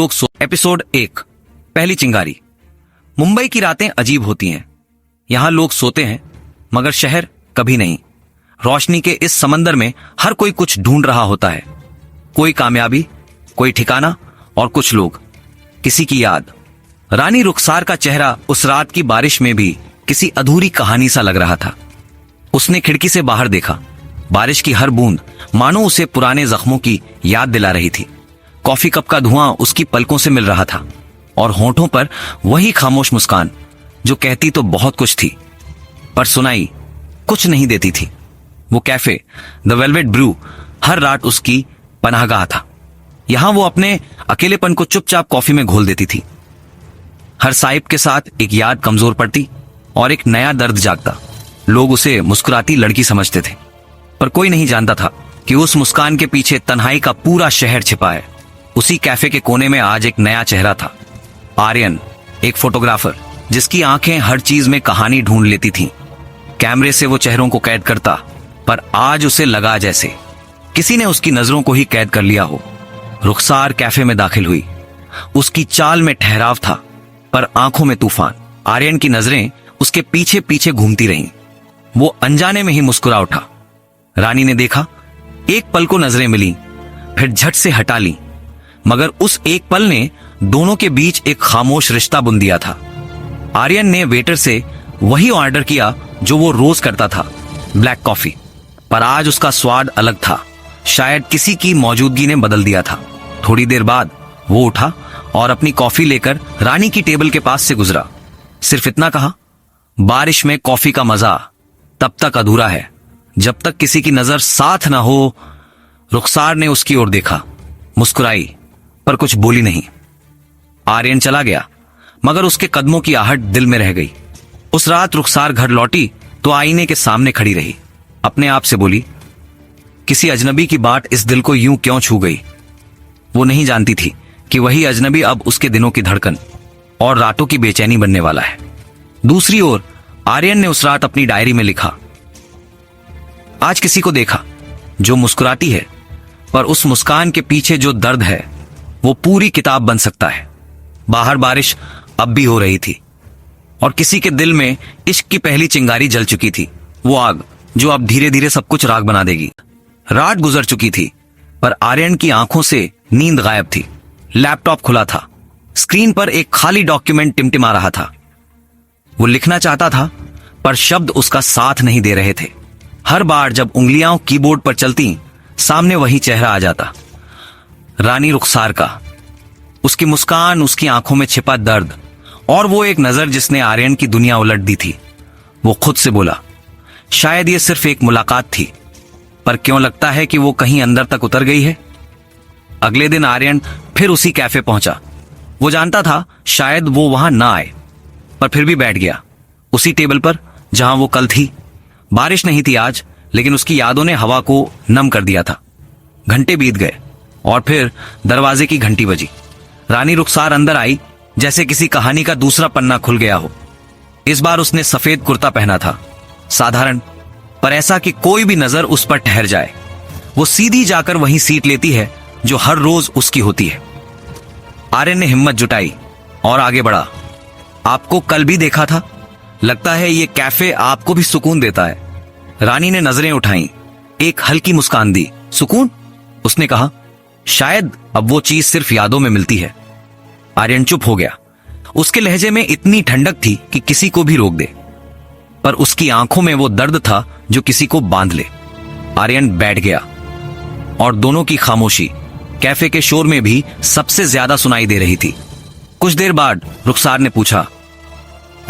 Episode 1 पहली चिंगारी। मुंबई की रातें अजीब होती हैं। यहां लोग सोते हैं मगर शहर कभी नहीं। रोशनी के इस समंदर में हर कोई कुछ ढूंढ रहा होता है। कोई कामयाबी, कोई ठिकाना और कुछ लोग, किसी की याद। रानी रुखसार का चेहरा उस रात की बारिश में भी किसी अधूरी कहानी सा लग रहा था। उसने खिड़की से बाहर देखा। बारिश की हर बूंद मानो उसे पुराने जख्मों की याद दिला रही थी। कॉफी कप का धुआं उसकी पलकों से मिल रहा था और होंठों पर वही खामोश मुस्कान जो कहती तो बहुत कुछ थी पर सुनाई कुछ नहीं देती थी। वो कैफे द वेलवेट ब्रू हर रात उसकी पनाहगाह था। यहां वो अपने अकेलेपन को चुपचाप कॉफी में घोल देती थी। हर साइप के साथ एक याद कमजोर पड़ती और एक नया दर्द जागता। लोग उसे मुस्कुराती लड़की समझते थे पर कोई नहीं जानता था कि उस मुस्कान के पीछे तन्हाई का पूरा शहर छिपा है। उसी कैफे के कोने में आज एक नया चेहरा था। आर्यन, एक फोटोग्राफर जिसकी आंखें हर चीज में कहानी ढूंढ लेती थीं। कैमरे से वो चेहरों को कैद करता पर आज उसे लगा जैसे किसी ने उसकी नजरों को ही कैद कर लिया हो। रुखसार कैफे में दाखिल हुई। उसकी चाल में ठहराव था पर आंखों में तूफान। आर्यन की नजरें उसके पीछे पीछे घूमती रहीं। वो अनजाने में ही मुस्कुरा उठा। रानी ने देखा, एक पल को नजरें मिली फिर झट से हटा ली मगर उस एक पल ने दोनों के बीच एक खामोश रिश्ता बुन दिया था। आर्यन ने वेटर से वही ऑर्डर किया जो वो रोज करता था, ब्लैक कॉफी, पर आज उसका स्वाद अलग था। शायद किसी की मौजूदगी ने बदल दिया था। थोड़ी देर बाद वो उठा और अपनी कॉफी लेकर रानी की टेबल के पास से गुजरा। सिर्फ इतना कहा, बारिश में कॉफी का मजा तब तक अधूरा है जब तक किसी की नजर साथ ना हो। रुखसार ने उसकी ओर देखा, मुस्कुराई पर कुछ बोली नहीं। आर्यन चला गया मगर उसके कदमों की आहट दिल में रह गई। उस रात रुखसार घर लौटी तो आईने के सामने खड़ी रही। अपने आप से बोली, किसी अजनबी की बात इस दिल को यूं क्यों छू गई। वो नहीं जानती थी कि वही अजनबी अब उसके दिनों की धड़कन और रातों की बेचैनी बनने वाला है। दूसरी ओर आर्यन ने उस रात अपनी डायरी में लिखा, आज किसी को देखा जो मुस्कुराती है पर उस मुस्कान के पीछे जो दर्द है वो पूरी किताब बन सकता है। बाहर बारिश अब भी हो रही थी और किसी के दिल में इश्क की पहली चिंगारी जल चुकी थी। वो आग जो अब धीरे धीरे सब कुछ राख बना देगी। रात गुजर चुकी थी पर आर्यन की आंखों से नींद गायब थी। लैपटॉप खुला था। स्क्रीन पर एक खाली डॉक्यूमेंट टिमटिमा रहा था। वो लिखना चाहता था पर शब्द उसका साथ नहीं दे रहे थे। हर बार जब उंगलियां कीबोर्ड पर चलती सामने वही चेहरा आ जाता, रानी रुखसार का। उसकी मुस्कान, उसकी आंखों में छिपा दर्द और वो एक नजर जिसने आर्यन की दुनिया उलट दी थी। वो खुद से बोला, शायद ये सिर्फ एक मुलाकात थी पर क्यों लगता है कि वो कहीं अंदर तक उतर गई है। अगले दिन आर्यन फिर उसी कैफे पहुंचा। वो जानता था शायद वो वहां ना आए पर फिर भी बैठ गया उसी टेबल पर जहां वो कल थी। बारिश नहीं थी आज लेकिन उसकी यादों ने हवा को नम कर दिया था। घंटे बीत गए और फिर दरवाजे की घंटी बजी। रानी रुखसार अंदर आई जैसे किसी कहानी का दूसरा पन्ना खुल गया हो। इस बार उसने सफेद कुर्ता पहना था, साधारण पर ऐसा कि कोई भी नजर उस पर ठहर जाए। वो सीधी जाकर वही सीट लेती है जो हर रोज उसकी होती है। आर्यन ने हिम्मत जुटाई और आगे बढ़ा। आपको कल भी देखा था, लगता है ये कैफे आपको भी सुकून देता है। रानी ने नजरें उठाई, एक हल्की मुस्कान दी। सुकून? उसने कहा, शायद अब वो चीज सिर्फ यादों में मिलती है। आर्यन चुप हो गया। उसके लहजे में इतनी ठंडक थी कि किसी को भी रोक दे पर उसकी आंखों में वो दर्द था जो किसी को बांध ले। आर्यन बैठ गया और दोनों की खामोशी कैफे के शोर में भी सबसे ज्यादा सुनाई दे रही थी। कुछ देर बाद रुखसार ने पूछा,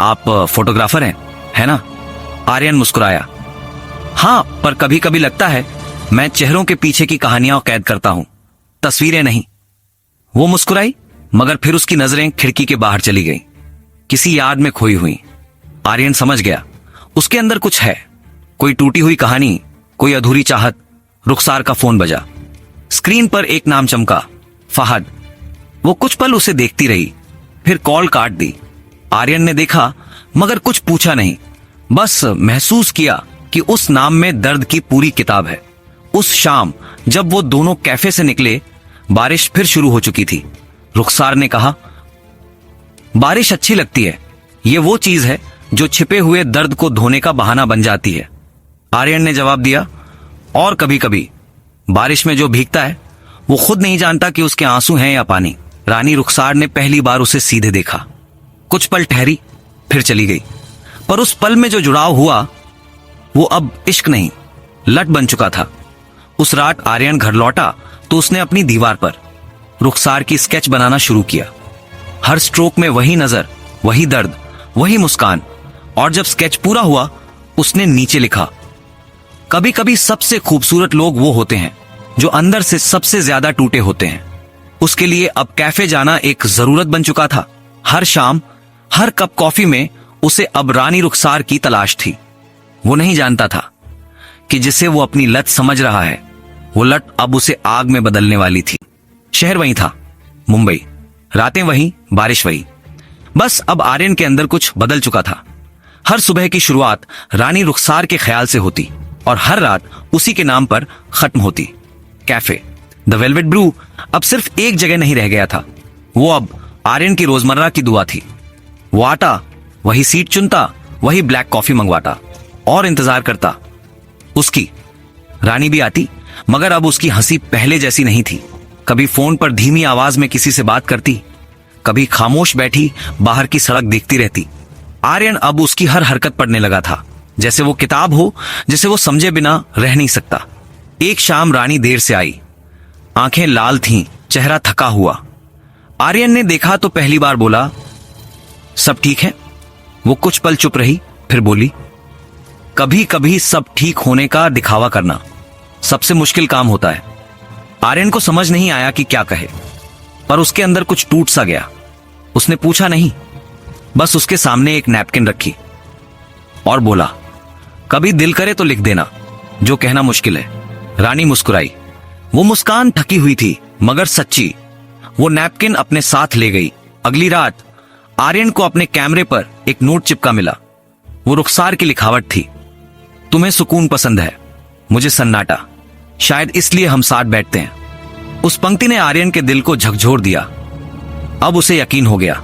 आप फोटोग्राफर हैं, है ना? आर्यन मुस्कुराया, हाँ, पर कभी कभी लगता है मैं चेहरों के पीछे की कहानियां कैद करता हूं, तस्वीरें नहीं। वो मुस्कुराई मगर फिर उसकी नजरें खिड़की के बाहर चली गईं, किसी याद में खोई हुई। आर्यन समझ गया उसके अंदर कुछ है, कोई टूटी हुई कहानी, कोई अधूरी चाहत। रुखसार का फोन बजा। स्क्रीन पर एक नाम चमका, फहद। वो कुछ पल उसे देखती रही फिर कॉल काट दी। आर्यन ने देखा मगर कुछ पूछा नहीं, बस महसूस किया कि उस नाम में दर्द की पूरी किताब है। उस शाम जब वो दोनों कैफे से निकले, बारिश फिर शुरू हो चुकी थी। रुखसार ने कहा, बारिश अच्छी लगती है, ये वो चीज है जो छिपे हुए दर्द को धोने का बहाना बन जाती है। आर्यन ने जवाब दिया, और कभी कभी बारिश में जो भीगता है वो खुद नहीं जानता कि उसके आंसू हैं या पानी। रानी रुखसार ने पहली बार उसे सीधे देखा। कुछ पल ठहरी, फिर चली गई। पर उस पल में जो जुड़ाव हुआ वो अब इश्क नहीं, लट बन चुका था। उस रात आर्यन घर लौटा तो उसने अपनी दीवार पर रुखसार की स्केच बनाना शुरू किया। हर स्ट्रोक में वही नजर, वही दर्द, वही मुस्कान। और जब स्केच पूरा हुआ उसने नीचे लिखा, कभी कभी सबसे खूबसूरत लोग वो होते हैं जो अंदर से सबसे ज्यादा टूटे होते हैं। उसके लिए अब कैफे जाना एक जरूरत बन चुका था। हर शाम, हर कप कॉफी में उसे अब रानी रुखसार की तलाश थी। वो नहीं जानता था कि जिसे वो अपनी लत समझ रहा है, वो लत अब उसे आग में बदलने वाली थी। शहर वही था, मुंबई। रातें वही, बारिश वही। बस अब आर्यन के अंदर कुछ बदल चुका था। हर सुबह की शुरुआत रानी रुखसार के ख्याल से होती और हर रात उसी के नाम पर खत्म होती। कैफे द वेलवेट ब्रू अब सिर्फ एक जगह नहीं रह गया था, वो अब आर्यन की रोजमर्रा की दुआ थी। वो आता, वही सीट चुनता, वही ब्लैक कॉफी मंगवाता और इंतजार करता। उसकी रानी भी आती, मगर अब उसकी हंसी पहले जैसी नहीं थी। कभी फोन पर धीमी आवाज में किसी से बात करती, कभी खामोश बैठी बाहर की सड़क देखती रहती। आर्यन अब उसकी हर हरकत पढ़ने लगा था, जैसे वो किताब हो जिसे वो समझे बिना रह नहीं सकता। एक शाम रानी देर से आई, आंखें लाल थीं, चेहरा थका हुआ। आर्यन ने देखा तो पहली बार बोला, सब ठीक है? वो कुछ पल चुप रही, फिर बोली, कभी कभी सब ठीक होने का दिखावा करना सबसे मुश्किल काम होता है। आर्यन को समझ नहीं आया कि क्या कहे, पर उसके अंदर कुछ टूट सा गया। उसने पूछा नहीं, बस उसके सामने एक नैपकिन रखी और बोला, कभी दिल करे तो लिख देना जो कहना मुश्किल है। रानी मुस्कुराई। वो मुस्कान थकी हुई थी मगर सच्ची। वो नैपकिन अपने साथ ले गई। अगली रात आर्यन को अपने कैमरे पर एक नोट चिपका मिला। वो रुखसार की लिखावट थी, तुम्हें सुकून पसंद है, मुझे सन्नाटा, शायद इसलिए हम साथ बैठते हैं। उस पंक्ति ने आर्यन के दिल को झकझोर दिया। अब उसे यकीन हो गया,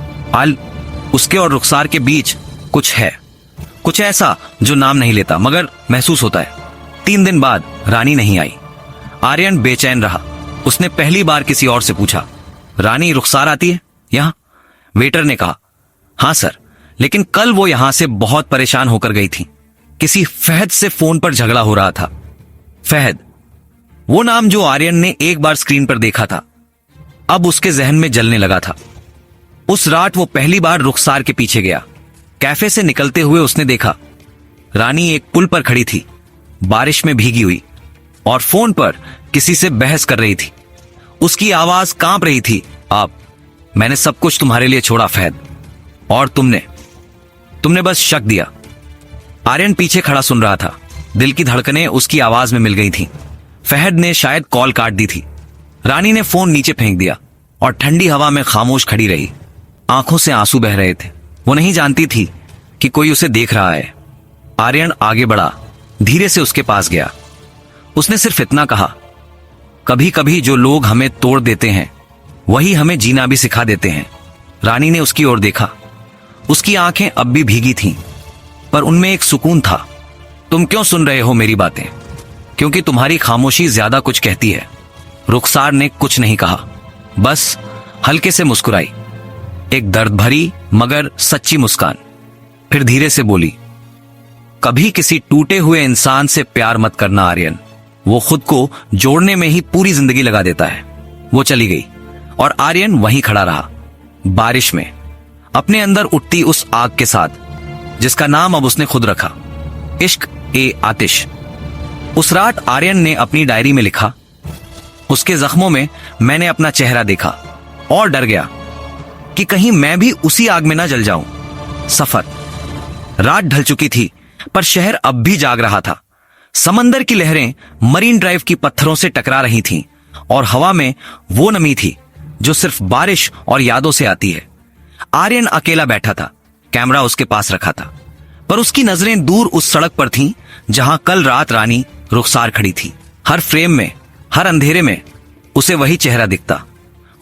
उसके और रुखसार के बीच कुछ है, कुछ ऐसा जो नाम नहीं लेता मगर महसूस होता है। 3 दिन बाद रानी नहीं आई। आर्यन बेचैन रहा। उसने पहली बार किसी और से पूछा, रानी रुखसार आती है यहां? वेटर ने कहा, हां सर, लेकिन कल वो यहां से बहुत परेशान होकर गई थी। किसी फहद से फोन पर झगड़ा हो रहा था। फहद, वो नाम जो आर्यन ने एक बार स्क्रीन पर देखा था, अब उसके जहन में जलने लगा था। उस रात वो पहली बार रुखसार के पीछे गया। कैफे से निकलते हुए उसने देखा रानी एक पुल पर खड़ी थी, बारिश में भीगी हुई, और फोन पर किसी से बहस कर रही थी। उसकी आवाज कांप रही थी, मैंने सब कुछ तुम्हारे लिए छोड़ा फहद, और तुमने बस शक दिया। आर्यन पीछे खड़ा सुन रहा था। दिल की धड़कनें उसकी आवाज में मिल गई थी। फहद ने शायद कॉल काट दी थी। रानी ने फोन नीचे फेंक दिया और ठंडी हवा में खामोश खड़ी रही। आंखों से आंसू बह रहे थे। वो नहीं जानती थी कि कोई उसे देख रहा है। आर्यन आगे बढ़ा, धीरे से उसके पास गया। उसने सिर्फ इतना कहा, कभी कभी जो लोग हमें तोड़ देते हैं वही हमें जीना भी सिखा देते हैं। रानी ने उसकी ओर देखा। उसकी आंखें अब भी भीगी थीं, पर उनमें एक सुकून था। तुम क्यों सुन रहे हो मेरी बातें? क्योंकि तुम्हारी खामोशी ज्यादा कुछ कहती है। रुखसार ने कुछ नहीं कहा, बस हल्के से मुस्कुराई, एक दर्द भरी मगर सच्ची मुस्कान। फिर धीरे से बोली, कभी किसी टूटे हुए इंसान से प्यार मत करना आर्यन, वो खुद को जोड़ने में ही पूरी जिंदगी लगा देता है। वो चली गई और आर्यन वहीं खड़ा रहा, बारिश में, अपने अंदर उठती उस आग के साथ जिसका नाम अब उसने खुद रखा, इश्क ए आतिश। उस रात आर्यन ने अपनी डायरी में लिखा, उसके जख्मों में मैंने अपना चेहरा देखा और डर गया कि कहीं मैं भी उसी आग में ना जल जाऊं। सफर। रात ढल चुकी थी पर शहर अब भी जाग रहा था। समंदर की लहरें मरीन ड्राइव की पत्थरों से टकरा रही थीं और हवा में वो नमी थी जो सिर्फ बारिश और यादों से आती है। आर्यन अकेला बैठा था, कैमरा उसके पास रखा था, पर उसकी नजरें दूर उस सड़क पर थीं जहां कल रात रानी रुखसार खड़ी थी। हर फ्रेम में, हर अंधेरे में उसे वही चेहरा दिखता,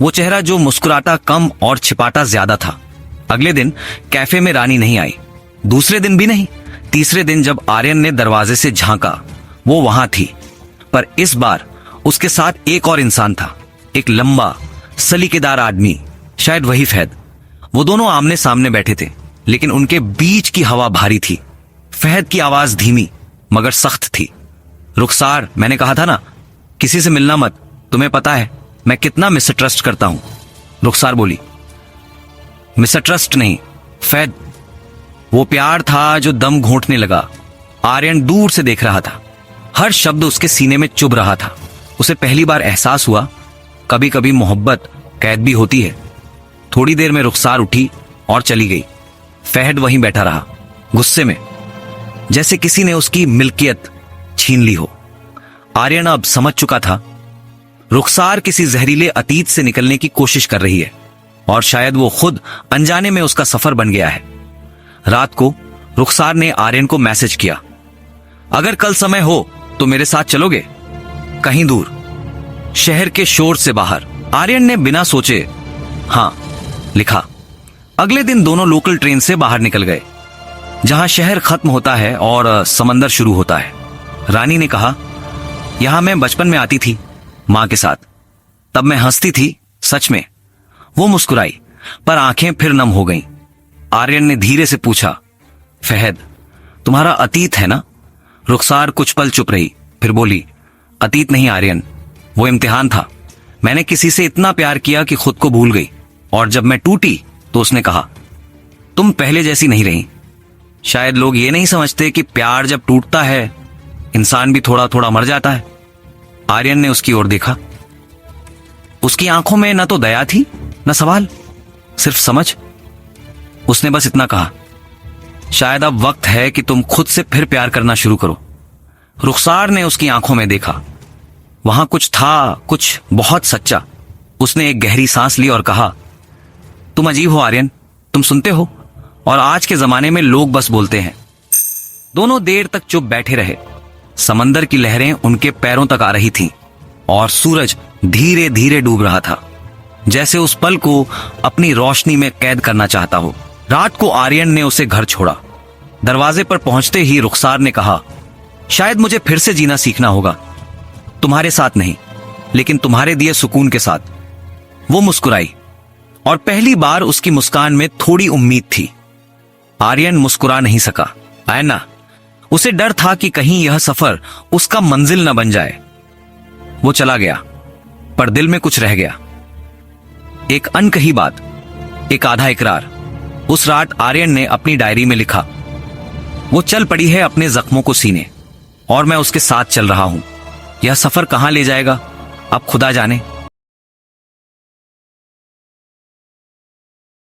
वो चेहरा जो मुस्कुराता कम और छिपाता ज्यादा था। अगले दिन कैफे में रानी नहीं आई, दूसरे दिन भी नहीं। तीसरे दिन जब आर्यन ने दरवाजे से झांका, वो वहां थी, पर इस बार उसके साथ एक और इंसान था, एक लंबा सलीकेदार आदमी, शायद वही फहद। वो दोनों आमने सामने बैठे थे, लेकिन उनके बीच की हवा भारी थी। फहद की आवाज धीमी मगर सख्त थी। रुखसार, मैंने कहा था ना, किसी से मिलना मत। तुम्हें पता है मैं कितना मिसट्रस्ट करता हूं। रुखसार बोली। मिसट्रस्ट नहीं फहद, वो प्यार था जो दम घोंटने लगा। आर्यन दूर से देख रहा था, हर शब्द उसके सीने में चुभ रहा था। उसे पहली बार एहसास हुआ, कभी कभी मोहब्बत कैद भी होती है। थोड़ी देर में रुखसार उठी और चली गई। फहद वहीं बैठा रहा, गुस्से में, जैसे किसी ने उसकी मिल्कियत छीन ली हो। आर्यन अब समझ चुका था, रुखसार किसी जहरीले अतीत से निकलने की कोशिश कर रही है, और शायद वो खुद अनजाने में उसका सफर बन गया है। रात को रुखसार ने आर्यन को मैसेज किया, अगर कल समय हो तो मेरे साथ चलोगे? कहीं दूर, शहर के शोर से बाहर। आर्यन ने बिना सोचे हां लिखा। अगले दिन दोनों लोकल ट्रेन से बाहर निकल गए, जहां शहर खत्म होता है और समंदर शुरू होता है। रानी ने कहा, यहां मैं बचपन में आती थी मां के साथ, तब मैं हंसती थी सच में। वो मुस्कुराई, पर आंखें फिर नम हो गईं। आर्यन ने धीरे से पूछा, फहद, तुम्हारा अतीत है ना? रुखसार कुछ पल चुप रही, फिर बोली, अतीत नहीं आर्यन, वो इम्तिहान था। मैंने किसी से इतना प्यार किया कि खुद को भूल गई, और जब मैं टूटी तो उसने कहा, तुम पहले जैसी नहीं रही। शायद लोग ये नहीं समझते कि प्यार जब टूटता है, इंसान भी थोड़ा थोड़ा मर जाता है। आर्यन ने उसकी ओर देखा। उसकी आंखों में न तो दया थी न सवाल, सिर्फ समझ। उसने बस इतना कहा, शायद अब वक्त है कि तुम खुद से फिर प्यार करना शुरू करो। रुखसार ने उसकी आंखों में देखा, वहां कुछ था, कुछ बहुत सच्चा। उसने एक गहरी सांस ली और कहा, तुम अजीब हो आर्यन, तुम सुनते हो, और आज के जमाने में लोग बस बोलते हैं। दोनों देर तक चुप बैठे रहे। समंदर की लहरें उनके पैरों तक आ रही थीं, और सूरज धीरे धीरे डूब रहा था, जैसे उस पल को अपनी रोशनी में कैद करना चाहता हो। रात को आर्यन ने उसे घर छोड़ा। दरवाजे पर पहुंचते ही रुखसार ने कहा, शायद मुझे फिर से जीना सीखना होगा, तुम्हारे साथ नहीं, लेकिन तुम्हारे दिए सुकून के साथ। वो मुस्कुराई, और पहली बार उसकी मुस्कान में थोड़ी उम्मीद थी। आर्यन मुस्कुरा नहीं सका, है ना? उसे डर था कि कहीं यह सफर उसका मंजिल न बन जाए। वो चला गया, पर दिल में कुछ रह गया, एक अनकही बात, एक आधा इकरार। उस रात आर्यन ने अपनी डायरी में लिखा, वो चल पड़ी है अपने जख्मों को सीने, और मैं उसके साथ चल रहा हूं। यह सफर कहां ले जाएगा अब खुदा जाने।